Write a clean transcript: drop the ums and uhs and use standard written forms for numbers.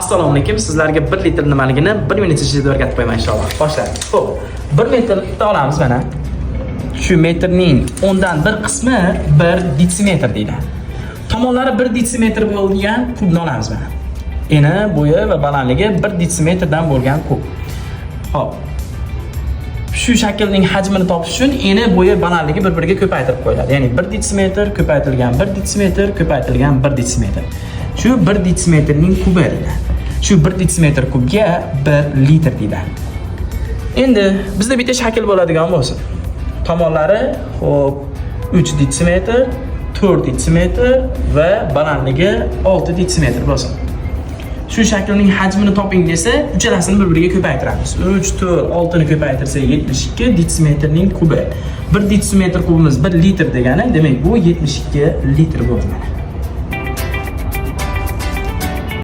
Assalomu alaykum. Sizlarga 1 litr nimaligini 1 minut ichida o'rgatib qo'yaman inshaalloh. Boshlaymiz. Xo'p, 1 metr olamiz mana. Shu metrning 10 dan 1 qismi 1 detsimetr deyiladi. Tomonlari 1 detsimetr bo'lgan kubni olamiz mana. Eni, bo'yi va balandligi 1 detsimetrdan bo'lgan kub. Xo'p. Shu shaklning hajmini topish uchun eni, bo'yi, balandligi bir-biriga ko'paytirib qo'yiladi. Ya'ni 1 detsimetr ko'paytirilgan 1 detsimetr ko'paytirilgan 1 detsimetr. Shu 1 detsimetrning kubi deyiladi. Shu 1 detsimetr kubga 1 litr deyiladi. Endi bizda bitta shakl bo'ladigan bo'lsa, tomonlari xo'p 3 detsimetr, 4 detsimetr va balandligi 6 detsimetr bo'lsin. Shu shaklning hajmini toping desa, uchalasini bir-biriga ko'paytiramiz. 3, 4, 6 ni ko'paytirsak 72 detsimetrning kubi. 1 detsimetr kubimiz 1 litr degani, demak bu 72 litr bo'ladi.